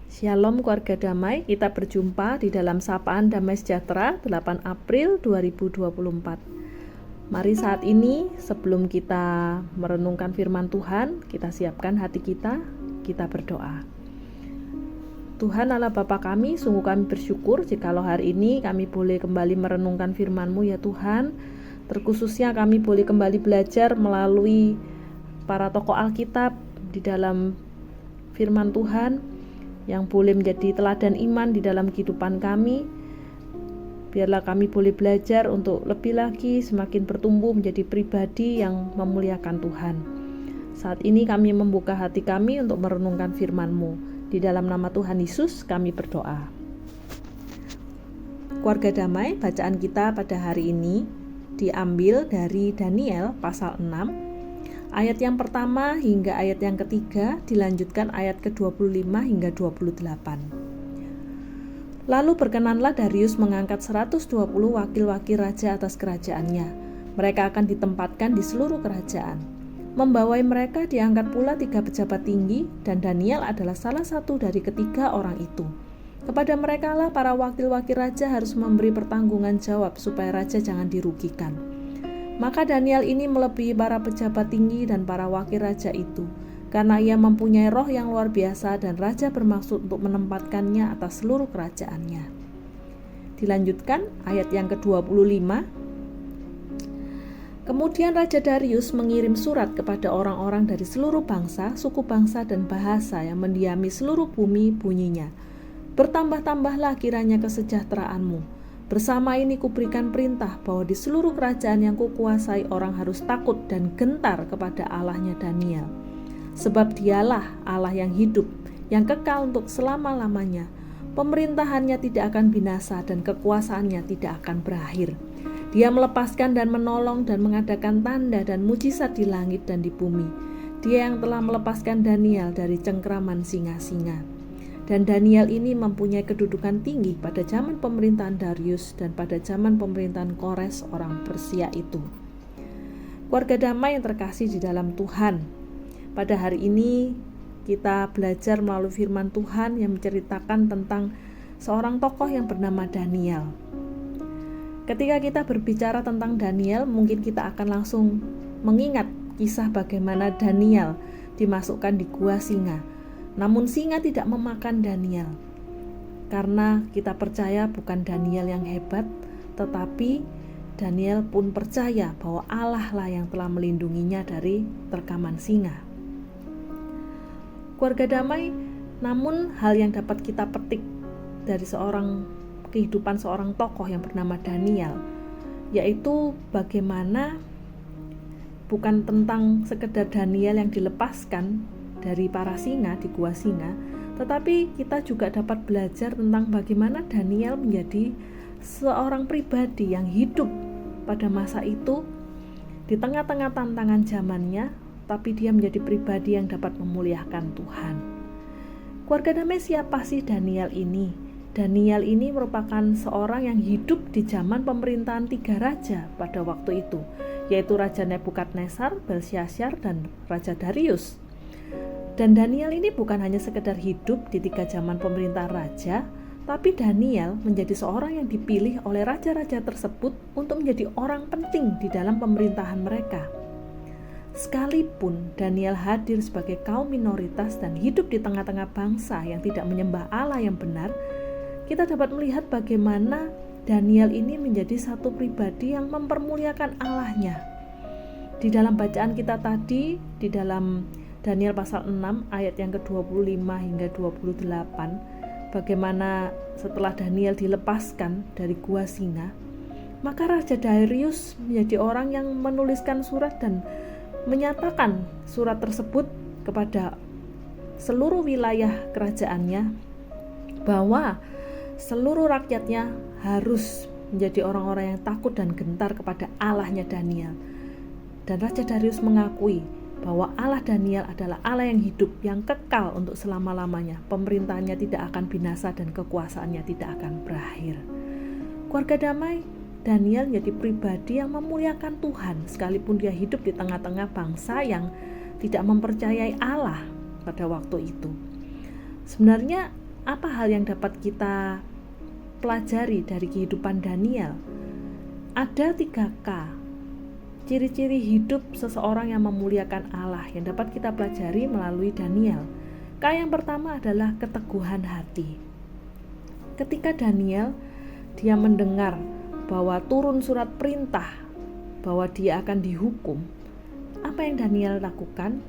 Shalom keluarga damai, kita berjumpa di dalam Sapaan Damai Sejahtera 8 April 2024. Mari saat ini sebelum kita merenungkan firman Tuhan, kita siapkan hati kita berdoa. Tuhan Allah Bapa kami, sungguh kami bersyukur jikalau hari ini kami boleh kembali merenungkan firman-Mu ya Tuhan. Terkhususnya kami boleh kembali belajar melalui para tokoh Alkitab di dalam firman Tuhan, yang boleh menjadi teladan iman di dalam kehidupan kami. Biarlah kami boleh belajar untuk lebih lagi semakin bertumbuh menjadi pribadi yang memuliakan Tuhan. Saat ini kami membuka hati kami untuk merenungkan firman-Mu. Di dalam nama Tuhan Yesus kami berdoa. Keluarga damai, bacaan kita pada hari ini diambil dari Daniel pasal 6. Ayat yang pertama hingga ayat yang ketiga, dilanjutkan ayat ke-25 hingga 28. Lalu berkenanlah Darius mengangkat 120 wakil-wakil raja atas kerajaannya. Mereka akan ditempatkan di seluruh kerajaan. Membawai mereka diangkat pula 3 pejabat tinggi, dan Daniel adalah salah satu dari ketiga orang itu. Kepada mereka lah para wakil-wakil raja harus memberi pertanggungan jawab supaya raja jangan dirugikan. Maka Daniel ini melebihi para pejabat tinggi dan para wakil raja itu, karena ia mempunyai roh yang luar biasa dan raja bermaksud untuk menempatkannya atas seluruh kerajaannya. Dilanjutkan ayat yang ke-25. Kemudian Raja Darius mengirim surat kepada orang-orang dari seluruh bangsa, suku bangsa dan bahasa yang mendiami seluruh bumi, bunyinya, bertambah-tambahlah kiranya kesejahteraanmu. Bersama ini kuberikan perintah bahwa di seluruh kerajaan yang kukuasai orang harus takut dan gentar kepada Allahnya Daniel. Sebab dialah Allah yang hidup, yang kekal untuk selama-lamanya. Pemerintahannya tidak akan binasa dan kekuasaannya tidak akan berakhir. Dia melepaskan dan menolong dan mengadakan tanda dan mujizat di langit dan di bumi. Dia yang telah melepaskan Daniel dari cengkraman singa-singa. Dan Daniel ini mempunyai kedudukan tinggi pada zaman pemerintahan Darius dan pada zaman pemerintahan Kores orang Persia itu. Keluarga damai yang terkasih di dalam Tuhan, pada hari ini kita belajar melalui firman Tuhan yang menceritakan tentang seorang tokoh yang bernama Daniel. Ketika kita berbicara tentang Daniel, mungkin kita akan langsung mengingat kisah bagaimana Daniel dimasukkan di gua singa. Namun singa tidak memakan Daniel, karena kita percaya bukan Daniel yang hebat, tetapi Daniel pun percaya bahwa Allah lah yang telah melindunginya dari terkaman singa. Keluarga damai, namun hal yang dapat kita petik dari kehidupan seorang tokoh yang bernama Daniel, yaitu bagaimana bukan tentang sekedar Daniel yang dilepaskan dari para singa di gua singa, tetapi kita juga dapat belajar tentang bagaimana Daniel menjadi seorang pribadi yang hidup pada masa itu di tengah-tengah tantangan zamannya, tapi dia menjadi pribadi yang dapat memuliakan Tuhan. Keluarga damai, siapa sih Daniel ini? Daniel ini merupakan seorang yang hidup di zaman pemerintahan 3 raja pada waktu itu, yaitu Raja Nebukadnezar, Belsyazar, dan Raja Darius. Dan Daniel ini bukan hanya sekedar hidup di 3 zaman pemerintahan raja, tapi Daniel menjadi seorang yang dipilih oleh raja-raja tersebut untuk menjadi orang penting di dalam pemerintahan mereka. Sekalipun Daniel hadir sebagai kaum minoritas dan hidup di tengah-tengah bangsa yang tidak menyembah Allah yang benar, kita dapat melihat bagaimana Daniel ini menjadi satu pribadi yang mempermuliakan Allahnya. Di dalam bacaan kita tadi, di dalam Daniel pasal 6 ayat yang ke-25 hingga 28, bagaimana setelah Daniel dilepaskan dari gua singa, maka Raja Darius menjadi orang yang menuliskan surat dan menyatakan surat tersebut kepada seluruh wilayah kerajaannya bahwa seluruh rakyatnya harus menjadi orang-orang yang takut dan gentar kepada Allahnya Daniel. Dan Raja Darius mengakui bahwa Allah Daniel adalah Allah yang hidup, yang kekal untuk selama-lamanya. Pemerintahannya tidak akan binasa dan kekuasaannya tidak akan berakhir. Keluarga damai, Daniel menjadi pribadi yang memuliakan Tuhan, sekalipun dia hidup di tengah-tengah bangsa yang tidak mempercayai Allah pada waktu itu. Sebenarnya apa hal yang dapat kita pelajari dari kehidupan Daniel? Ada 3K, ciri-ciri hidup seseorang yang memuliakan Allah yang dapat kita pelajari melalui Daniel. K yang pertama adalah keteguhan hati. Ketika Daniel dia mendengar bahwa turun surat perintah bahwa dia akan dihukum, apa yang Daniel lakukan?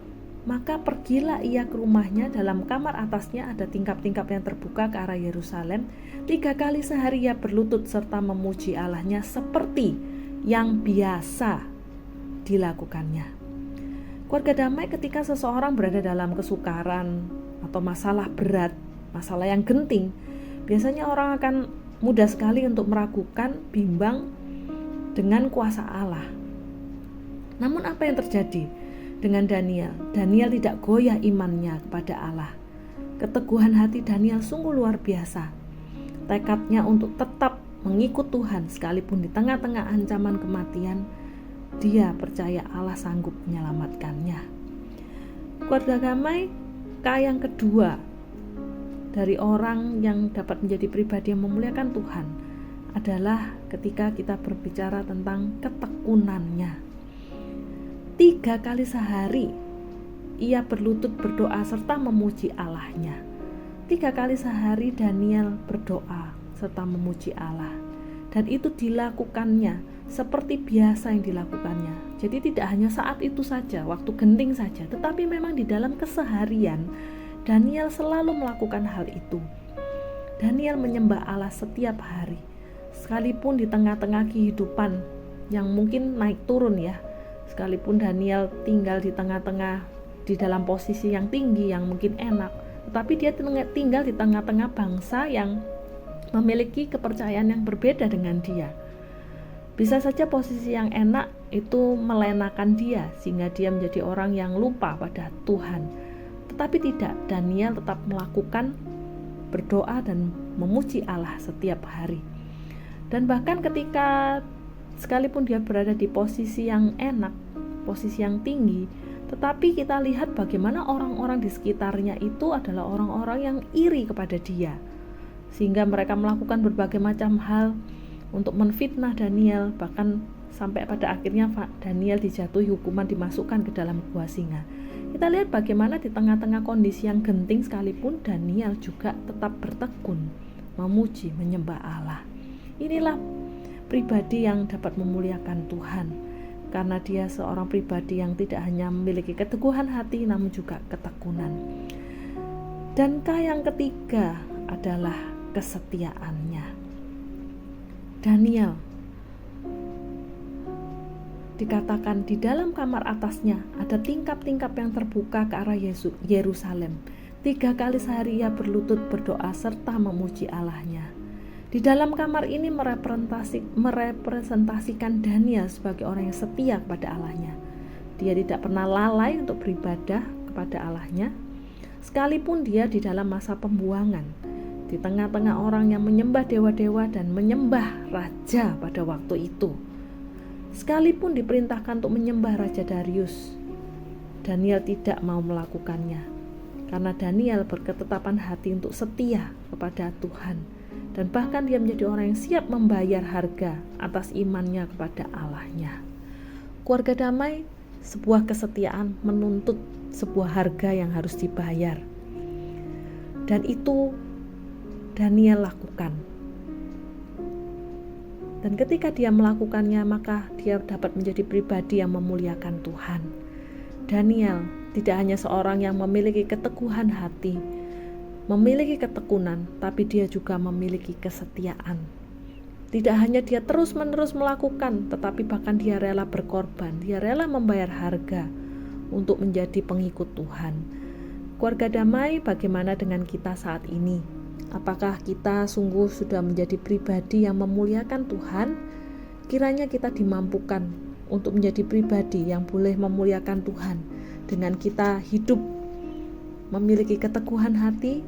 Maka pergilah ia ke rumahnya, dalam kamar atasnya ada tingkap-tingkap yang terbuka ke arah Yerusalem. 3 kali sehari ia berlutut serta memuji Allahnya seperti yang biasa dilakukannya. Keluarga damai, ketika seseorang berada dalam kesukaran atau masalah berat, masalah yang genting, biasanya orang akan mudah sekali untuk meragukan, bimbang dengan kuasa Allah. Namun apa yang terjadi dengan Daniel? Daniel tidak goyah imannya kepada Allah. Keteguhan hati Daniel sungguh luar biasa. Tekadnya untuk tetap mengikut Tuhan sekalipun di tengah-tengah ancaman kematian, dia percaya Allah sanggup menyelamatkannya. Keluarga damai, K yang kedua dari orang yang dapat menjadi pribadi yang memuliakan Tuhan adalah ketika kita berbicara tentang ketekunannya. 3 kali sehari ia berlutut berdoa serta memuji Allahnya. 3 kali sehari Daniel berdoa serta memuji Allah, dan itu dilakukannya seperti biasa yang dilakukannya. Jadi tidak hanya saat itu saja, waktu genting saja, tetapi memang di dalam keseharian Daniel selalu melakukan hal itu. Daniel menyembah Allah setiap hari, sekalipun di tengah-tengah kehidupan yang mungkin naik turun ya. Sekalipun Daniel tinggal di tengah-tengah, di dalam posisi yang tinggi, yang mungkin enak, tetapi dia tinggal di tengah-tengah bangsa yang memiliki kepercayaan yang berbeda dengan dia. Bisa saja posisi yang enak itu melenakan dia, sehingga dia menjadi orang yang lupa pada Tuhan. Tetapi tidak, Daniel tetap melakukan berdoa dan memuji Allah setiap hari. Dan bahkan ketika sekalipun dia berada di posisi yang enak, posisi yang tinggi, tetapi kita lihat bagaimana orang-orang di sekitarnya itu adalah orang-orang yang iri kepada dia, sehingga mereka melakukan berbagai macam hal untuk menfitnah Daniel, bahkan sampai pada akhirnya Daniel dijatuhi hukuman, dimasukkan ke dalam gua singa. Kita lihat bagaimana di tengah-tengah kondisi yang genting sekalipun Daniel juga tetap bertekun memuji, menyembah Allah. Inilah pribadi yang dapat memuliakan Tuhan, karena dia seorang pribadi yang tidak hanya memiliki keteguhan hati namun juga ketekunan. Dan K yang ketiga adalah kesetiaannya. Daniel dikatakan di dalam kamar atasnya ada tingkap-tingkap yang terbuka ke arah Yerusalem. 3 kali sehari ia berlutut berdoa serta memuji Allahnya. Di dalam kamar ini merepresentasikan Daniel sebagai orang yang setia kepada Allahnya. Dia tidak pernah lalai untuk beribadah kepada Allahnya, sekalipun dia di dalam masa pembuangan, di tengah-tengah orang yang menyembah dewa-dewa dan menyembah raja pada waktu itu. Sekalipun diperintahkan untuk menyembah Raja Darius, Daniel tidak mau melakukannya, karena Daniel berketetapan hati untuk setia kepada Tuhan. Dan bahkan dia menjadi orang yang siap membayar harga atas imannya kepada Allahnya. Keluarga damai, sebuah kesetiaan menuntut sebuah harga yang harus dibayar. Dan itu Daniel lakukan. Dan ketika dia melakukannya, maka dia dapat menjadi pribadi yang memuliakan Tuhan. Daniel tidak hanya seorang yang memiliki keteguhan hati, memiliki ketekunan, tapi dia juga memiliki kesetiaan. Tidak hanya dia terus-menerus melakukan, tetapi bahkan dia rela berkorban, dia rela membayar harga untuk menjadi pengikut Tuhan. Keluarga damai, bagaimana dengan kita saat ini? Apakah kita sungguh sudah menjadi pribadi yang memuliakan Tuhan? Kiranya kita dimampukan untuk menjadi pribadi yang boleh memuliakan Tuhan dengan kita hidup memiliki keteguhan hati,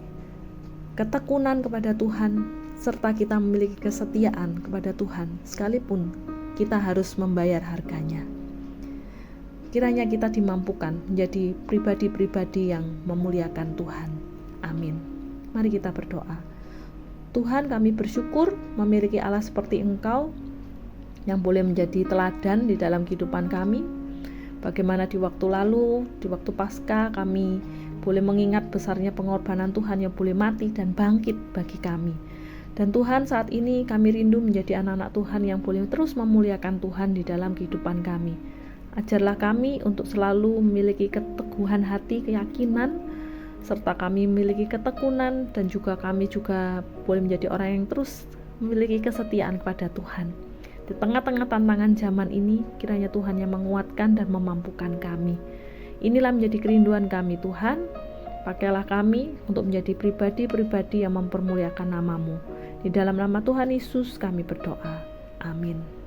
ketekunan kepada Tuhan, serta kita memiliki kesetiaan kepada Tuhan, sekalipun kita harus membayar harganya. Kiranya kita dimampukan menjadi pribadi-pribadi yang memuliakan Tuhan. Amin. Mari kita berdoa. Tuhan, kami bersyukur memiliki Allah seperti Engkau yang boleh menjadi teladan di dalam kehidupan kami. Bagaimana di waktu lalu, di waktu Paskah, kami boleh mengingat besarnya pengorbanan Tuhan yang boleh mati dan bangkit bagi kami. Dan Tuhan, saat ini kami rindu menjadi anak-anak Tuhan yang boleh terus memuliakan Tuhan di dalam kehidupan kami. Ajarlah kami untuk selalu memiliki keteguhan hati, keyakinan, serta kami memiliki ketekunan, dan juga kami juga boleh menjadi orang yang terus memiliki kesetiaan kepada Tuhan. Di tengah-tengah tantangan zaman ini, kiranya Tuhan yang menguatkan dan memampukan kami. Inilah menjadi kerinduan kami, Tuhan. Pakailah kami untuk menjadi pribadi-pribadi yang mempermuliakan nama-Mu. Di dalam nama Tuhan Yesus kami berdoa. Amin.